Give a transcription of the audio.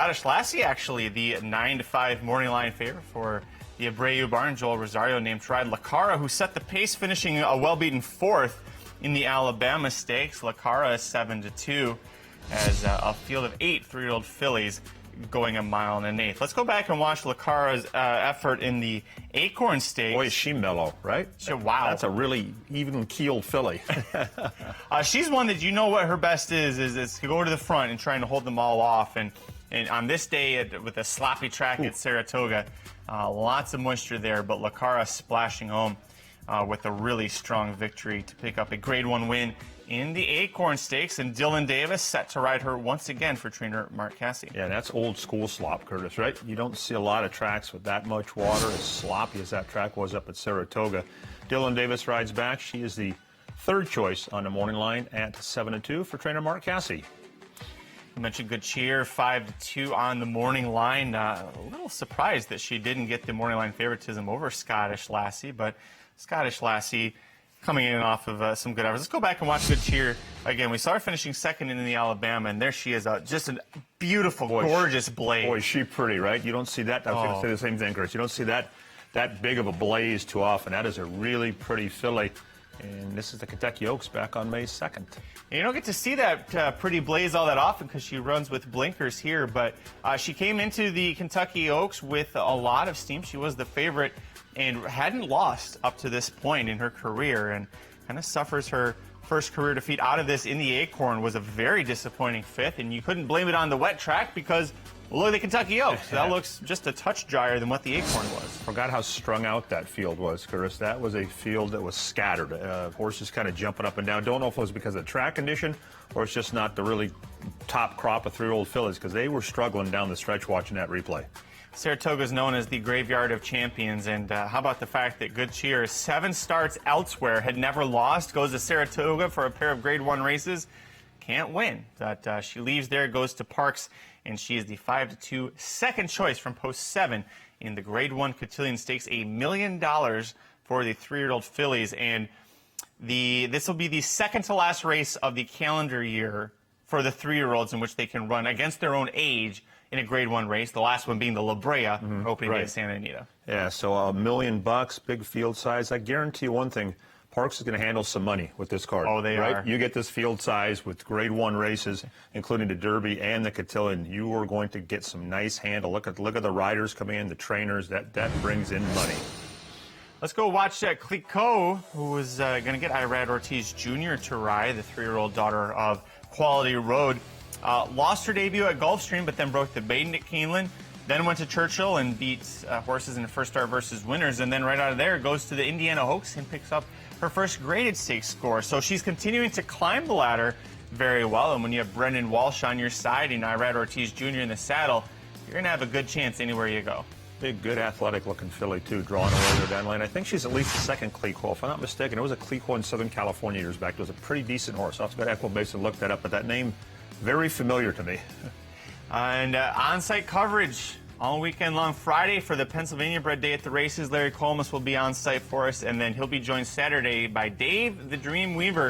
LASSIE, actually, the 9-5 morning line favorite for the Abreu barn. Joel Rosario named tried Lacara, who set the pace, finishing a well-beaten fourth in the Alabama Stakes. Lacara is 7-2 as a field of 8 three-year-old fillies going a mile and an eighth. Let's go back and watch Lacara's effort in the Acorn Stakes. Boy, is she mellow, right? Wow. That's a really even-keeled filly. She's one that you know what her best is to go to the front and trying to hold them all off. And on this day with a sloppy track at Saratoga, lots of moisture there, but Lacara splashing home with a really strong victory to pick up a Grade 1 win in the Acorn Stakes, and Dylan Davis set to ride her once again for trainer Mark Casse. Yeah, that's old school slop, Curtis, right? You don't see a lot of tracks with that much water, as sloppy as that track was up at Saratoga. Dylan Davis rides back. She is the third choice on the morning line at 7-2 for trainer Mark Casse. You mentioned Good Cheer, 5-2 on the morning line. A little surprised that she didn't get the morning line favoritism over Scottish Lassie, but Scottish Lassie coming in off of some good hours. Let's go back and watch Good Cheer again. We saw her finishing second in the Alabama, and there she is, just a beautiful, gorgeous blaze. Boy, is she pretty, right? You don't see that. I was going to say the same thing, Chris. You don't see that big of a blaze too often. That is a really pretty filly. And this is the Kentucky Oaks back on May 2nd. And you don't get to see that pretty blaze all that often because she runs with blinkers here, but she came into the Kentucky Oaks with a lot of steam. She was the favorite and hadn't lost up to this point in her career, and kind of suffers her first career defeat out of this in the Acorn. Was a very disappointing fifth, and you couldn't blame it on the wet track because look at the Kentucky Oaks. That looks just a touch drier than what the Acorn was. Forgot how strung out that field was, Curtis. That was a field that was scattered. Horses kind of jumping up and down. Don't know if it was because of track condition or it's just not the really top crop of three-year-old fillies, because they were struggling down the stretch watching that replay. Saratoga is known as the graveyard of champions, and how about the fact that Good Cheer, 7 starts elsewhere, had never lost, goes to Saratoga for a pair of Grade 1 races, can't win. But she leaves there, goes to Parx, and she is the 5-2 second choice from post 7 in the Grade 1 Cotillion Stakes, $1 million for the three-year-old fillies. And this will be the second to last race of the calendar year for the three-year-olds in which they can run against their own age in a Grade 1 race, the last one being the La Brea opening day of Santa Anita. Yeah, so $1 million, big field size. I guarantee you one thing, Parx is going to handle some money with this card. Oh, they are. You get this field size with Grade 1 races, including the Derby and the Cotillion. You are going to get some nice handle. Look at the riders coming in, the trainers. That brings in money. Let's go watch Clicquot, who is going to get Irad Ortiz Jr. to ride, the 3-year-old daughter of Quality Road. Lost her debut at Gulfstream, but then broke the maiden at Keeneland. Then went to Churchill and beat horses in the First Start versus Winners. And then right out of there goes to the Indiana Oaks and picks up her first graded stakes score. So she's continuing to climb the ladder very well. And when you have Brendan Walsh on your side and Irad Ortiz Jr. in the saddle, you're going to have a good chance anywhere you go. Big, good, athletic-looking filly, too, drawing away there down lane. I think she's at least the second Clicquot. If I'm not mistaken, it was a Clicquot in Southern California years back. It was a pretty decent horse. I'll have to go to Equibase and look that up, but that name, very familiar to me. And on-site coverage all weekend long. Friday for the Pennsylvania Bred Day at the races. Larry Colmus will be on site for us, and then he'll be joined Saturday by Dave the Dream Weaver.